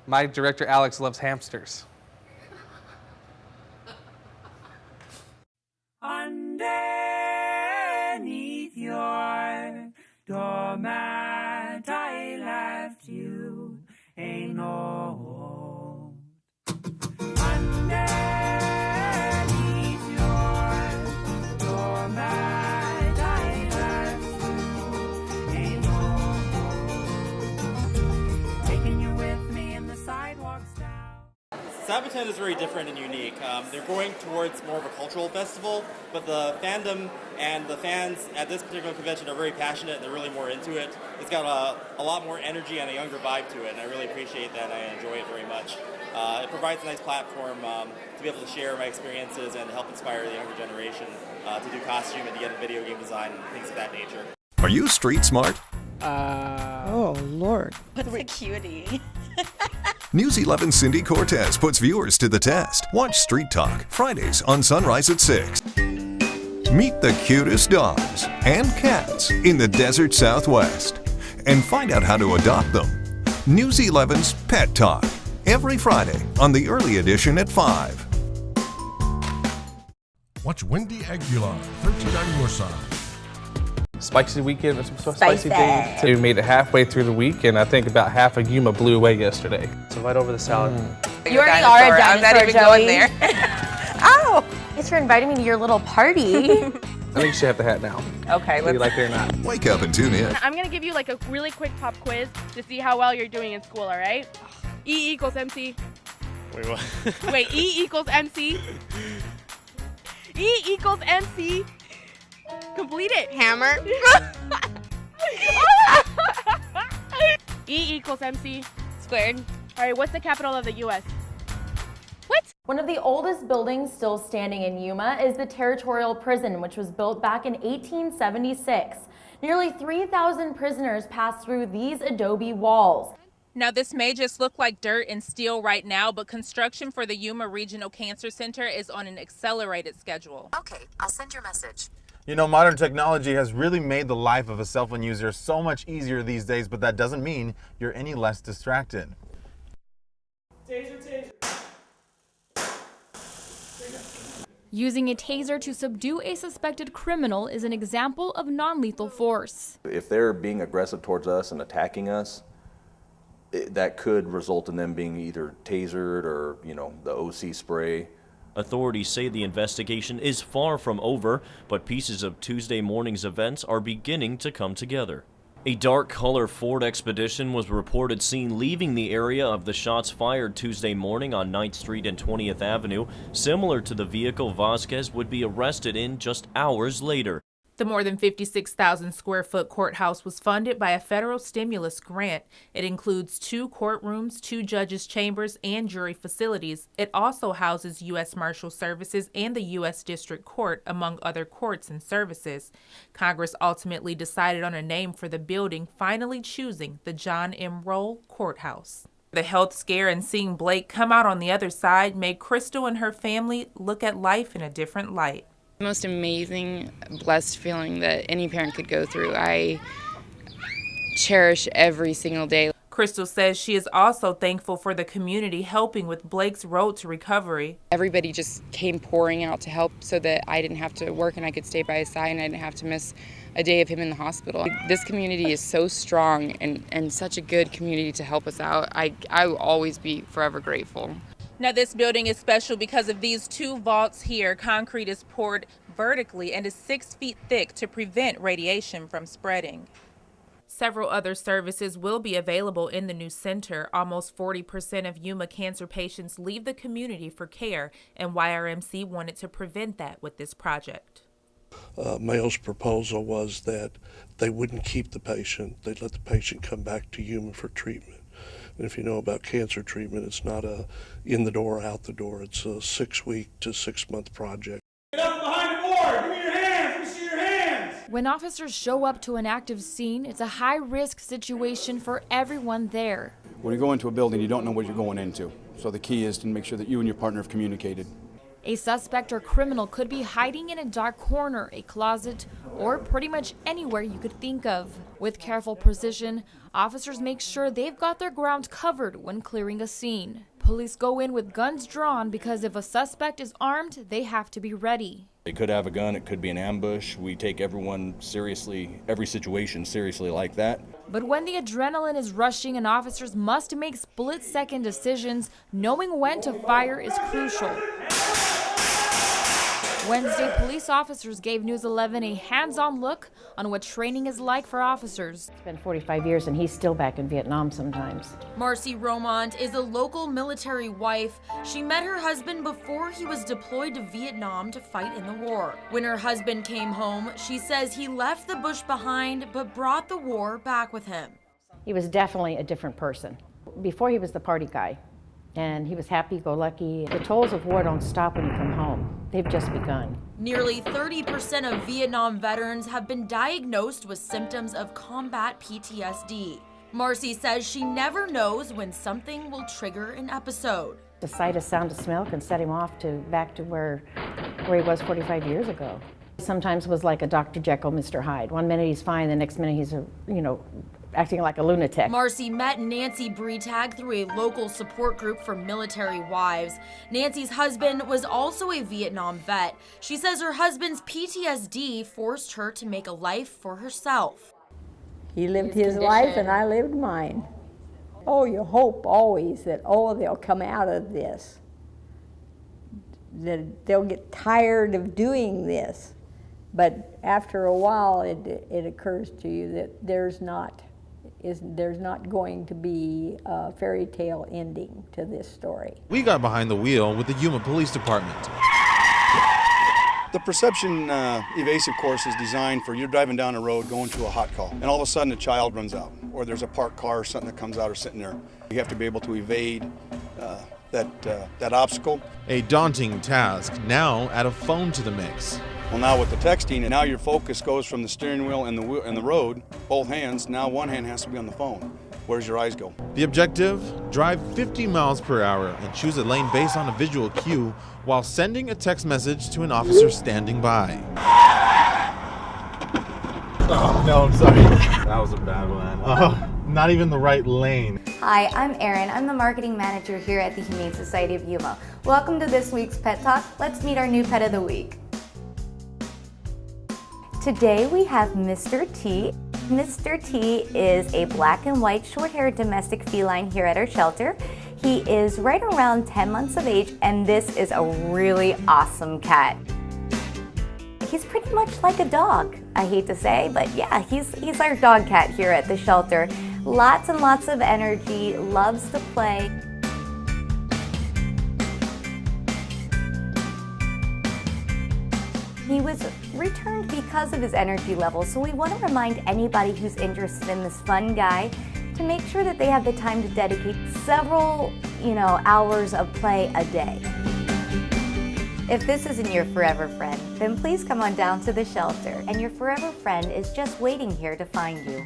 My director, Alex, loves hamsters. Underneath your doormat, I left you a note. Underneath your doormat, I left you a note. Taking you with me in the sidewalks now. Sabaton is very different and unique. They're going towards more of a cultural festival, but the fandom and the fans at this particular convention are very passionate and they're really more into it. It's got a lot more energy and a younger vibe to it, and I really appreciate that and I enjoy it very much. It provides a nice platform to be able to share my experiences and help inspire the younger generation to do costume and to get into video game design and things of that nature. Are you street smart? Oh, Lord. What's a cutie? News 11's Cindy Cortez puts viewers to the test. Watch Street Talk, Fridays on Sunrise at 6. Meet the cutest dogs and cats in the desert Southwest and find out how to adopt them. News 11's Pet Talk, every Friday on the early edition at 5. Watch Wendy Aguilar, 13 on your side. Spicy weekend, some spicy things. We made it halfway through the week, and I think about half of Yuma blew away yesterday. So right over the salad. You already are a dinosaur, I'm not even Joey. going there. Ow! Thanks for inviting me to your little party. I think you should have the hat now. Okay, Whether you like it or not. Wake up and tune in. I'm gonna give you like a really quick pop quiz to see how well you're doing in school, all right? E equals MC. Wait, what? Wait, E equals MC. E equals MC. Complete it. Hammer. E equals MC. Squared. All right, what's the capital of the U.S.? What? One of the oldest buildings still standing in Yuma is the Territorial Prison, which was built back in 1876. Nearly 3,000 prisoners passed through these adobe walls. Now, this may just look like dirt and steel right now, but construction for the Yuma Regional Cancer Center is on an accelerated schedule. Okay, I'll send your message. You know, modern technology has really made the life of a cell phone user so much easier these days, but that doesn't mean you're any less distracted. Taser, taser. Using a taser to subdue a suspected criminal is an example of non-lethal force. If they're being aggressive towards us and attacking us, that could result in them being either tasered or, the OC spray. Authorities say the investigation is far from over, but pieces of Tuesday morning's events are beginning to come together. A dark color Ford Expedition was reported seen leaving the area of the shots fired Tuesday morning on 9th Street and 20th Avenue, similar to the vehicle Vasquez would be arrested in just hours later. The more than 56,000 square foot courthouse was funded by a federal stimulus grant. It includes 2 courtrooms, 2 judges' chambers, and jury facilities. It also houses U.S. Marshal Services and the U.S. District Court, among other courts and services. Congress ultimately decided on a name for the building, finally choosing the John M. Roll Courthouse. The health scare and seeing Blake come out on the other side made Crystal and her family look at life in a different light. The most amazing, blessed feeling that any parent could go through. I cherish every single day. Crystal says she is also thankful for the community helping with Blake's road to recovery. Everybody just came pouring out to help so that I didn't have to work and I could stay by his side and I didn't have to miss a day of him in the hospital. This community is so strong and such a good community to help us out. I will always be forever grateful. Now, this building is special because of these 2 vaults here. Concrete is poured vertically and is 6 feet thick to prevent radiation from spreading. Several other services will be available in the new center. Almost 40% of Yuma cancer patients leave the community for care, and YRMC wanted to prevent that with this project. Mayo's proposal was that they wouldn't keep the patient. They'd let the patient come back to Yuma for treatment. And if you know about cancer treatment, it's not a in the door, out the door. It's a 6-week to 6-month project. Get up behind the board. Give me your hands. Let me see your hands. When officers show up to an active scene, it's a high-risk situation for everyone there. When you go into a building, you don't know what you're going into. So the key is to make sure that you and your partner have communicated. A suspect or criminal could be hiding in a dark corner, a closet, or pretty much anywhere you could think of. With careful precision, officers make sure they've got their ground covered when clearing a scene. Police go in with guns drawn because if a suspect is armed, they have to be ready. They could have a gun, it could be an ambush. We take everyone seriously, every situation seriously like that. But when the adrenaline is rushing and officers must make split-second decisions, knowing when to fire is crucial. Wednesday, police officers gave News 11 a hands-on look on what training is like for officers. It's been 45 years and he's still back in Vietnam sometimes. Marcy Romont is a local military wife. She met her husband before he was deployed to Vietnam to fight in the war. When her husband came home, she says he left the bush behind but brought the war back with him. He was definitely a different person. Before he was the party guy, and he was happy-go-lucky. The tolls of war don't stop when you come home. They've just begun. Nearly 30% of Vietnam veterans have been diagnosed with symptoms of combat PTSD. Marcy says she never knows when something will trigger an episode. The sight, a sound, a smell can set him off back to where he was 45 years ago. Sometimes it was like a Dr. Jekyll, Mr. Hyde. One minute he's fine, the next minute he's acting like a lunatic. Marcy met Nancy Breetag through a local support group for military wives. Nancy's husband was also a Vietnam vet. She says her husband's PTSD forced her to make a life for herself. He lived his life and I lived mine. Oh, you hope always that, they'll come out of this. That they'll get tired of doing this. But after a while, it occurs to you that there's not going to be a fairy tale ending to this story. We got behind the wheel with the Yuma Police Department. The perception evasive course is designed for you're driving down a road going to a hot call, and all of a sudden a child runs out, or there's a parked car or something that comes out or sitting there. You have to be able to evade that obstacle. A daunting task. Now add a phone to the mix. Well, now with the texting, and now your focus goes from the steering wheel and the road, both hands. Now one hand has to be on the phone. Where's your eyes go? The objective, drive 50 miles per hour and choose a lane based on a visual cue while sending a text message to an officer standing by. Oh, no, I'm sorry. That was a bad one. Oh, not even the right lane. Hi, I'm Erin. I'm the marketing manager here at the Humane Society of Yuma. Welcome to this week's Pet Talk. Let's meet our new pet of the week. Today we have Mr. T. Mr. T is a black and white short-haired domestic feline here at our shelter. He is right around 10 months of age, and this is a really awesome cat. He's pretty much like a dog, I hate to say, but yeah, he's our dog cat here at the shelter. Lots and lots of energy, loves to play. He was returned because of his energy level, so we want to remind anybody who's interested in this fun guy to make sure that they have the time to dedicate several, hours of play a day. If this isn't your forever friend, then please come on down to the shelter, and your forever friend is just waiting here to find you.